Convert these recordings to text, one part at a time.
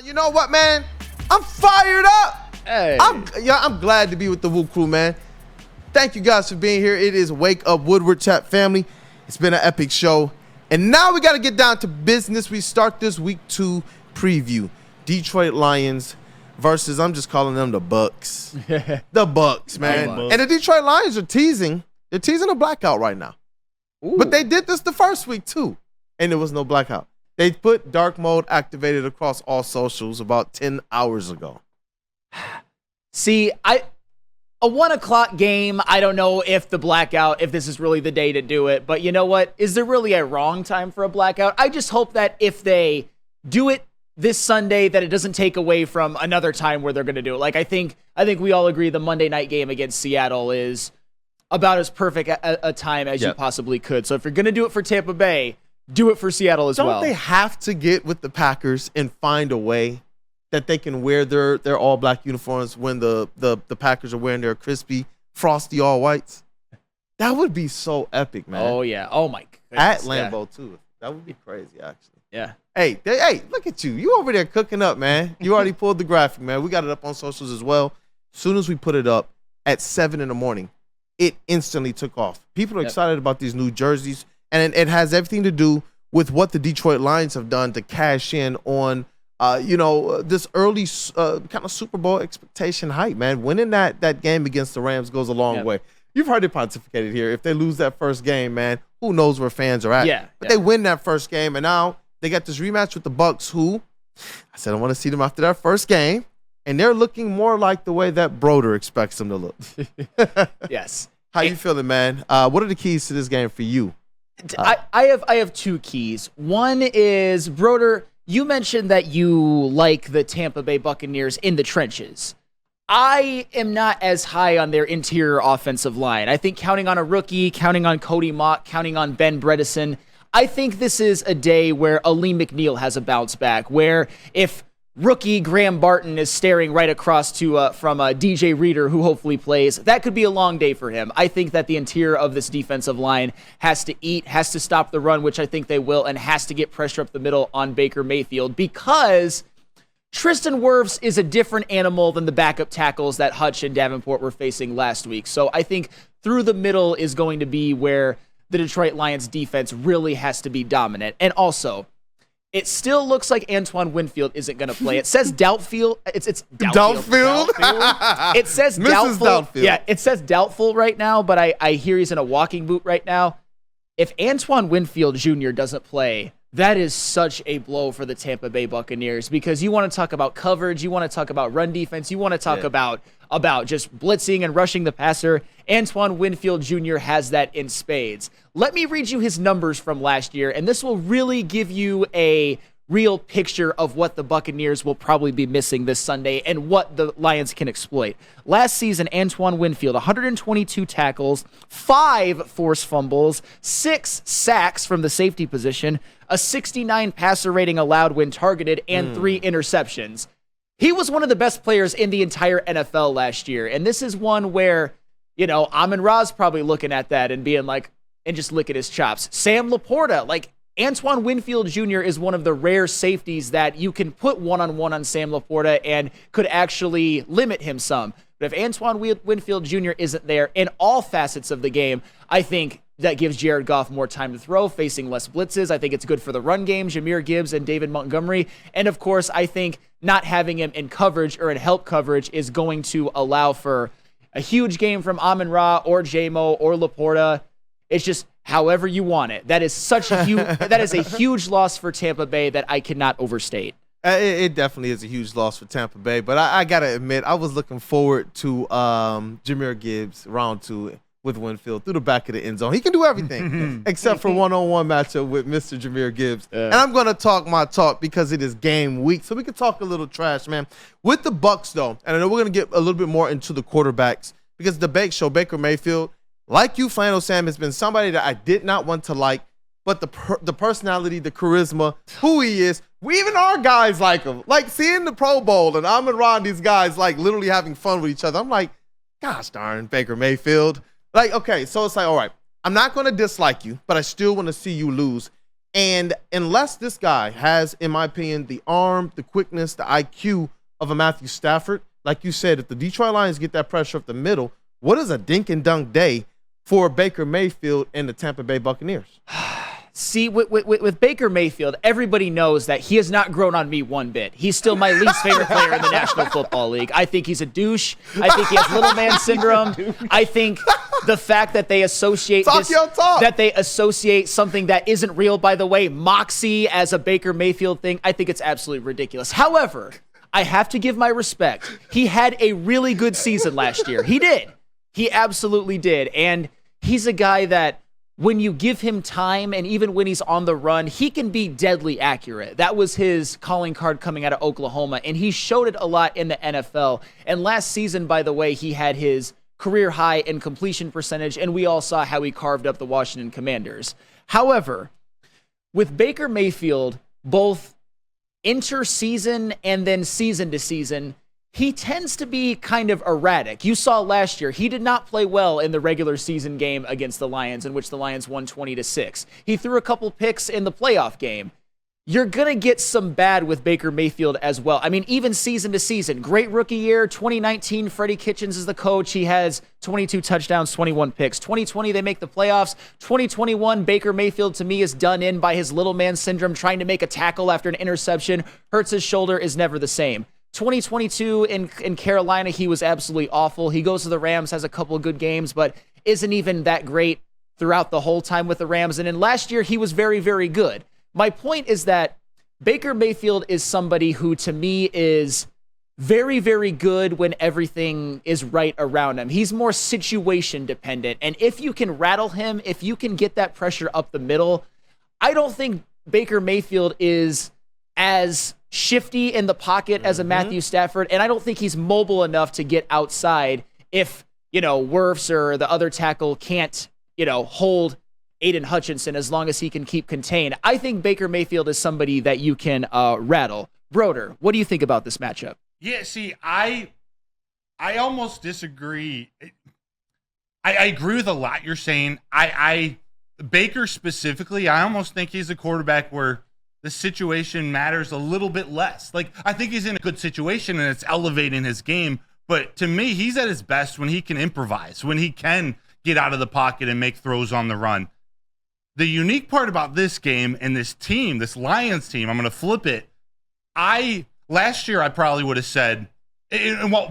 You know what, man? I'm fired up. Hey. I'm glad to be with the Woo crew, man. Thank you guys for being here. It is Wake Up Woodward Chat family. It's been an epic show. And now we got to get down to business. We start this week 2 preview. Detroit Lions versus, I'm just calling them the Bucks. The Bucks, man. And the Detroit Lions are teasing. They're teasing a blackout right now. Ooh. But they did this the first week too. And there was no blackout. They put dark mode activated across all socials about 10 hours ago. See, a 1 o'clock game, I don't know if the blackout, if this is really the day to do it. But you know what? Is there really a wrong time for a blackout? I just hope that if they do it this Sunday, that it doesn't take away from another time where they're going to do it. Like, I think we all agree the Monday night game against Seattle is about as perfect a time as you possibly could. So if you're going to do it for Tampa Bay, do it for Seattle as well. Don't they have to get with the Packers and find a way that they can wear their all-black uniforms when the Packers are wearing their crispy, frosty all-whites? That would be so epic, man. Oh, yeah. Oh, my goodness. At Lambeau, too. That would be crazy, actually. Yeah. Hey, look at you. You over there cooking up, man. You already pulled the graphic, man. We got it up on socials as well. As soon as we put it up at 7 in the morning, it instantly took off. People are excited about these new jerseys, and it has everything to do with what the Detroit Lions have done to cash in on, this early kind of Super Bowl expectation hype, man. Winning that game against the Rams goes a long way. You've heard it pontificated here. If they lose that first game, man, who knows where fans are at. But they win that first game, and now they got this rematch with the Bucks, who I said I want to see them after that first game, and they're looking more like the way that Broder expects them to look. Yes. How you feeling, man? What are the keys to this game for you? I have 2 keys. One is, Broder, you mentioned that you like the Tampa Bay Buccaneers in the trenches. I am not as high on their interior offensive line. I think counting on a rookie, counting on Cody Mott, counting on Ben Bredesen, I think this is a day where Aleem McNeil has a bounce back, where if rookie Graham Barton is staring right across to from DJ Reader, who hopefully plays, that could be a long day for him. I think that the interior of this defensive line has to eat, has to stop the run, which I think they will, and has to get pressure up the middle on Baker Mayfield, because Tristan Wirfs is a different animal than the backup tackles that Hutch and Davenport were facing last week. So I think through the middle is going to be where the Detroit Lions defense really has to be dominant. And also, it still looks like Antoine Winfield isn't going to play. It says doubtful. It's Doubtfield? It says doubtful. Doubtfield. Yeah, it says doubtful right now, but I hear he's in a walking boot right now. If Antoine Winfield Jr. doesn't play, that is such a blow for the Tampa Bay Buccaneers, because you want to talk about coverage, you want to talk about run defense, you want to talk about just blitzing and rushing the passer. Antoine Winfield Jr. has that in spades. Let me read you his numbers from last year, and this will really give you a real picture of what the Buccaneers will probably be missing this Sunday and what the Lions can exploit. Last season, Antoine Winfield, 122 tackles, 5 forced fumbles, 6 sacks from the safety position, a 69 passer rating allowed when targeted, and 3 interceptions. He was one of the best players in the entire NFL last year, and this is one where, Amon-Ra's probably looking at that and being like, and just licking his chops. Sam Laporta, Antoine Winfield Jr. is one of the rare safeties that you can put one-on-one on Sam Laporta and could actually limit him some. But if Antoine Winfield Jr. isn't there in all facets of the game, I think that gives Jared Goff more time to throw, facing less blitzes. I think it's good for the run game, Jahmyr Gibbs and David Montgomery. And, of course, I think not having him in coverage or in help coverage is going to allow for a huge game from Amon-Ra or J-Mo or Laporta. It's just however you want it. That is such a huge loss for Tampa Bay that I cannot overstate. It definitely is a huge loss for Tampa Bay, but I gotta admit, I was looking forward to Jahmyr Gibbs round 2 with Winfield through the back of the end zone. He can do everything except for one-on-one matchup with Mr. Jahmyr Gibbs. And I'm gonna talk my talk because it is game week, so we can talk a little trash, man. With the Bucks, though, and I know we're gonna get a little bit more into the quarterbacks, because the Bake Show, Baker Mayfield, like you, Flannel Sam, has been somebody that I did not want to like, but the personality, the charisma, who he is, even our guys like him. Like, seeing the Pro Bowl and Amon-Ra and these guys, literally having fun with each other. I'm like, gosh darn, Baker Mayfield. Okay, so it's like, all right, I'm not going to dislike you, but I still want to see you lose. And unless this guy has, in my opinion, the arm, the quickness, the IQ of a Matthew Stafford, like you said, if the Detroit Lions get that pressure up the middle, what is a dink and dunk day for Baker Mayfield and the Tampa Bay Buccaneers? See, with Baker Mayfield, everybody knows that he has not grown on me one bit. He's still my least favorite player in the National Football League. I think he's a douche. I think he has little man syndrome. I think the fact that they associate that they associate something that isn't real, by the way, moxie as a Baker Mayfield thing, I think it's absolutely ridiculous. However, I have to give my respect. He had a really good season last year. He did. He absolutely did. And he's a guy that, when you give him time, and even when he's on the run, he can be deadly accurate. That was his calling card coming out of Oklahoma, and he showed it a lot in the NFL. And last season, by the way, he had his career high in completion percentage, and we all saw how he carved up the Washington Commanders. However, with Baker Mayfield, both inter-season and then season to season, he tends to be kind of erratic. You saw last year, he did not play well in the regular season game against the Lions, in which the Lions won 20-6. He threw a couple picks in the playoff game. You're going to get some bad with Baker Mayfield as well. I mean, even season to season, great rookie year. 2019, Freddie Kitchens is the coach. He has 22 touchdowns, 21 picks. 2020, they make the playoffs. 2021, Baker Mayfield, to me, is done in by his little man syndrome, trying to make a tackle after an interception. Hurts his shoulder, is never the same. 2022 in Carolina, he was absolutely awful. He goes to the Rams, has a couple of good games, but isn't even that great throughout the whole time with the Rams. And then last year, he was very, very good. My point is that Baker Mayfield is somebody who, to me, is very, very good when everything is right around him. He's more situation dependent. And if you can rattle him, if you can get that pressure up the middle, I don't think Baker Mayfield is as shifty in the pocket as a Matthew Stafford, and I don't think he's mobile enough to get outside if, Wirfs or the other tackle can't, hold Aiden Hutchinson as long as he can keep contained. I think Baker Mayfield is somebody that you can rattle. Broder, what do you think about this matchup? Yeah, see, I almost disagree. I agree with a lot you're saying. Baker specifically, I almost think he's a quarterback where the situation matters a little bit less. Like, I think he's in a good situation and it's elevating his game. But to me, he's at his best when he can improvise, when he can get out of the pocket and make throws on the run. The unique part about this game and this team, this Lions team, I'm going to flip it. Last year, I probably would have said,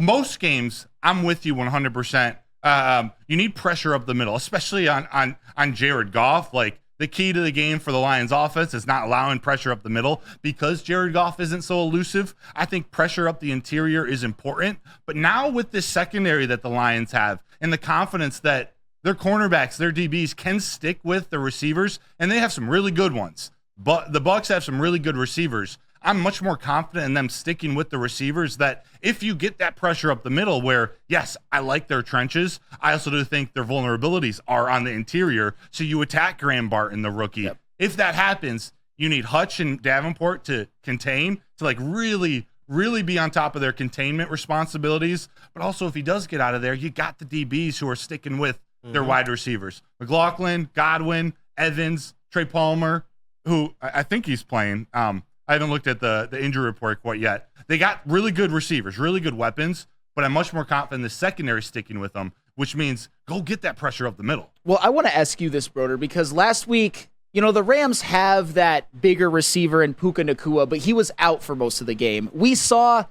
most games, I'm with you 100%. You need pressure up the middle, especially on Jared Goff. Like, the key to the game for the Lions offense is not allowing pressure up the middle because Jared Goff isn't so elusive. I think pressure up the interior is important. But now with this secondary that the Lions have and the confidence that their cornerbacks, their DBs can stick with the receivers, and they have some really good ones. But the Bucs have some really good receivers. I'm much more confident in them sticking with the receivers that if you get that pressure up the middle where, yes, I like their trenches, I also do think their vulnerabilities are on the interior, so you attack Graham Barton, the rookie. Yep. If that happens, you need Hutch and Davenport to contain, to like really, really be on top of their containment responsibilities. But also if he does get out of there, you got the DBs who are sticking with their wide receivers. McLaughlin, Godwin, Evans, Trey Palmer, who I think he's playing. I haven't looked at the injury report quite yet. They got really good receivers, really good weapons, but I'm much more confident in the secondary sticking with them, which means go get that pressure up the middle. Well, I want to ask you this, Broder, because last week, the Rams have that bigger receiver in Puka Nacua, but he was out for most of the game. We saw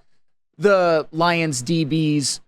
the Lions DBs,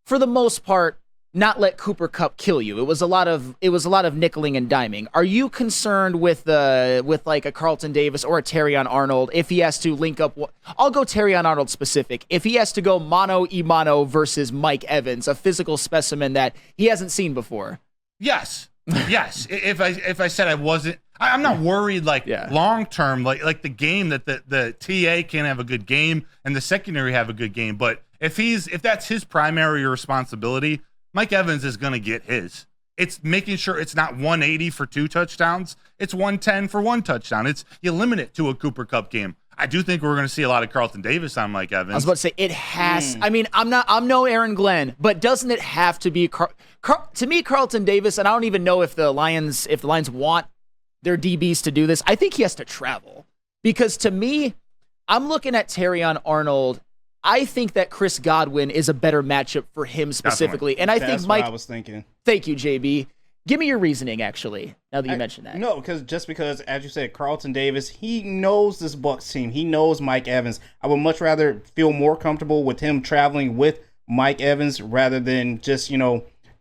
for the most part, not let Cooper Kupp kill you. It was a lot of nickeling and diming. Are you concerned with like a Carlton Davis or a Terrion Arnold if he has to link up? I'll go Terrion Arnold specific. If he has to go mano-a-mano versus Mike Evans, a physical specimen that he hasn't seen before. Yes. If I said I wasn't, I'm not worried long term, like the game that the TA can have a good game and the secondary have a good game. But if that's his primary responsibility, Mike Evans is going to get his. It's making sure it's not 180 for 2 touchdowns. It's 110 for 1 touchdown. You limit it to a Cooper Kupp game. I do think we're going to see a lot of Carlton Davis on Mike Evans. I was about to say it has. I mean, I'm no Aaron Glenn, but doesn't it have to be to me Carlton Davis? And I don't even know if the Lions want their DBs to do this. I think he has to travel. Because to me, I'm looking at Terrion Arnold. I think that Chris Godwin is a better matchup for him specifically. Definitely. And I That's think Mike. what I was thinking. Thank you, JB. Give me your reasoning, actually, now that you mentioned that. No, because, as you said, Carlton Davis, he knows this Bucs team. He knows Mike Evans. I would much rather feel more comfortable with him traveling with Mike Evans rather than just,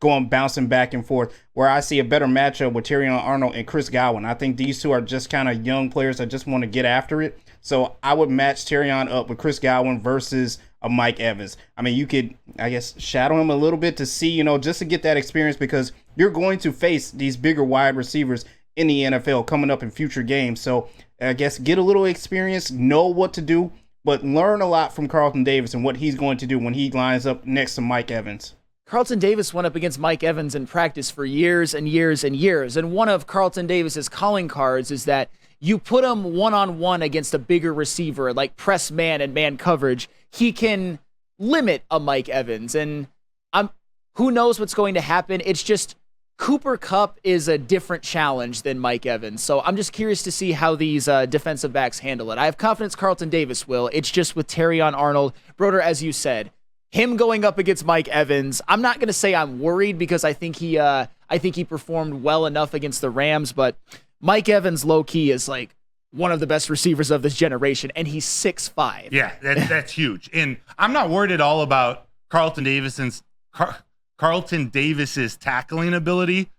bouncing back and forth, where I see a better matchup with Terrion Arnold and Chris Godwin. I think these two are just kind of young players that just want to get after it. So I would match Terrion up with Chris Godwin versus a Mike Evans. I mean, you could, I guess, shadow him a little bit to see, just to get that experience, because you're going to face these bigger wide receivers in the NFL coming up in future games. So I guess get a little experience, know what to do, but learn a lot from Carlton Davis and what he's going to do when he lines up next to Mike Evans. Carlton Davis went up against Mike Evans in practice for years and years and years. And one of Carlton Davis's calling cards is that you put him one-on-one against a bigger receiver, like press man and man coverage, he can limit a Mike Evans. And who knows what's going to happen? It's just Cooper Kupp is a different challenge than Mike Evans. So I'm just curious to see how these defensive backs handle it. I have confidence Carlton Davis will. It's just with Terrion Arnold. Broder, as you said, him going up against Mike Evans, I'm not going to say I'm worried because I think he performed well enough against the Rams, but Mike Evans low-key is like one of the best receivers of this generation, and he's 6'5". Yeah, that's huge. And I'm not worried at all about Carlton Davis's tackling ability,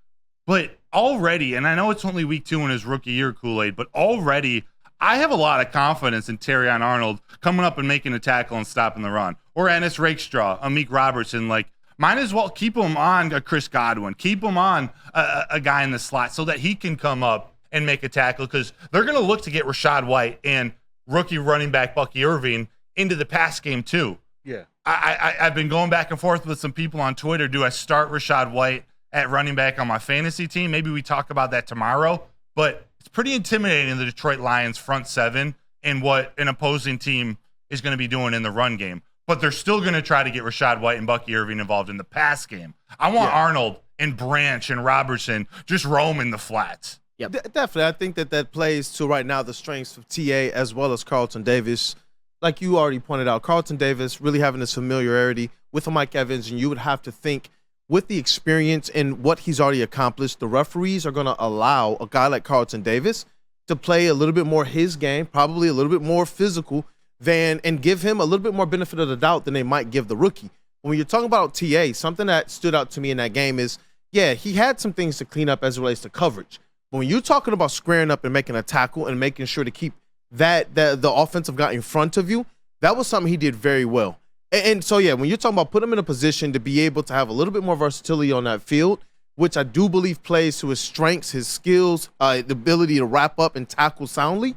but already, and I know it's only week 2 in his rookie year, Kool-Aid, but already I have a lot of confidence in Terrion Arnold coming up and making a tackle and stopping the run. Or Ennis Rakestraw, Amik Robertson, might as well keep him on a Chris Godwin, keep him on a guy in the slot so that he can come up and make a tackle, because they're going to look to get Rachaad White and rookie running back Bucky Irving into the pass game too. Yeah. I've been going back and forth with some people on Twitter. Do I start Rachaad White at running back on my fantasy team? Maybe we talk about that tomorrow, but it's pretty intimidating, the Detroit Lions front seven and what an opposing team is going to be doing in the run game. But they're still going to try to get Rachaad White and Bucky Irving involved in the pass game. I want Arnold and Branch and Robertson just roaming the flats. Yep. Definitely. I think that plays to right now the strengths of TA as well as Carlton Davis. Like you already pointed out, Carlton Davis really having this familiarity with a Mike Evans, and you would have to think with the experience and what he's already accomplished, the referees are going to allow a guy like Carlton Davis to play a little bit more his game, probably a little bit more physical and give him a little bit more benefit of the doubt than they might give the rookie. When you're talking about TA, something that stood out to me in that game is, he had some things to clean up as it relates to coverage. But when you're talking about squaring up and making a tackle and making sure to keep the offensive guy in front of you, that was something he did very well. And so, when you're talking about putting him in a position to be able to have a little bit more versatility on that field, which I do believe plays to his strengths, his skills, the ability to wrap up and tackle soundly,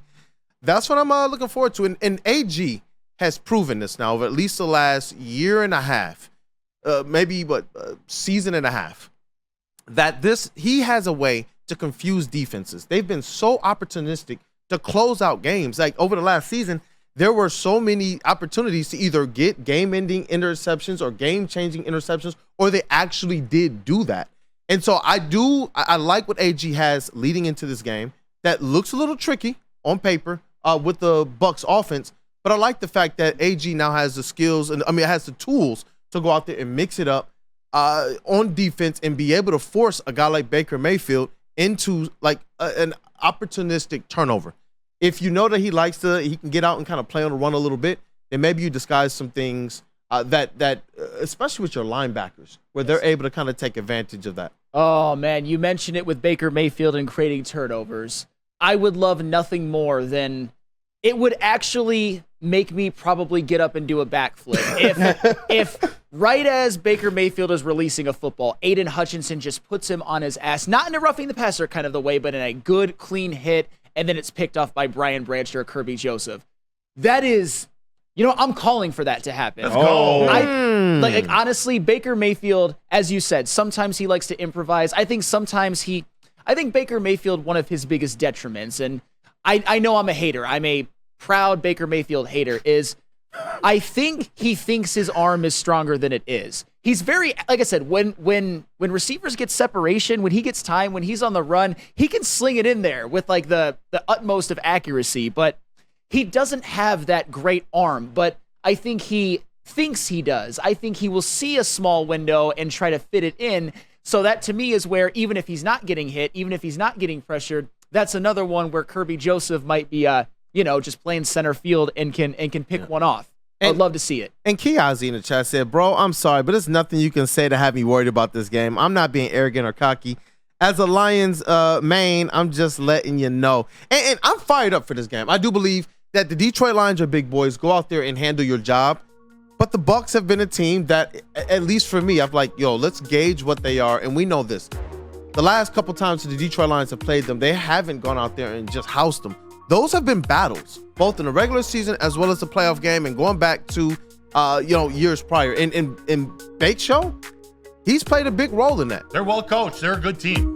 that's what I'm looking forward to. And AG has proven this now over at least the last year and a half, season and a half, that he has a way to confuse defenses. They've been so opportunistic to close out games. Like over the last season, there were so many opportunities to either get game-ending interceptions or game-changing interceptions, or they actually did do that. And so I like what AG has leading into this game. That looks a little tricky on paper with the Bucs offense, but I like the fact that AG now has the skills and it has the tools to go out there and mix it up on defense and be able to force a guy like Baker Mayfield into an opportunistic turnover. If you know that he can get out and kind of play on the run a little bit, then maybe you disguise some things that especially with your linebackers, where they're able to kind of take advantage of that. Oh, man, you mentioned it with Baker Mayfield and creating turnovers. I would love nothing more than it would actually make me probably get up and do a backflip. If right as Baker Mayfield is releasing a football, Aiden Hutchinson just puts him on his ass, not in a roughing the passer kind of the way, but in a good, clean hit, and then it's picked off by Brian Branch or Kirby Joseph. That is, I'm calling for that to happen. Let's go. Honestly, Baker Mayfield, as you said, sometimes he likes to improvise. I think Baker Mayfield, one of his biggest detriments, and I know I'm a hater. I'm a proud Baker Mayfield hater, is I think he thinks his arm is stronger than it is. he's very, like I said, when receivers get separation, when he gets time, when he's on the run, he can sling it in there with like the utmost of accuracy, but he doesn't have that great arm. But I think he thinks he does. I think he will see a small window and try to fit it in. So that to me is where, even if he's not getting hit, even if he's not getting pressured, that's another one where Kirby Joseph might be, just playing center field and can pick one off. I'd love to see it. And Kiazi in the chat said, bro, I'm sorry, but there's nothing you can say to have me worried about this game. I'm not being arrogant or cocky. As a Lions main, I'm just letting you know. And I'm fired up for this game. I do believe that the Detroit Lions are big boys. Go out there and handle your job. But the Bucs have been a team that, at least for me, I'm like, yo, let's gauge what they are. And we know this. The last couple times the Detroit Lions have played them, they haven't gone out there and just housed them. Those have been battles, both in the regular season as well as the playoff game, and going back to years prior. In Bake Show, he's played a big role in that. They're well coached. They're a good team.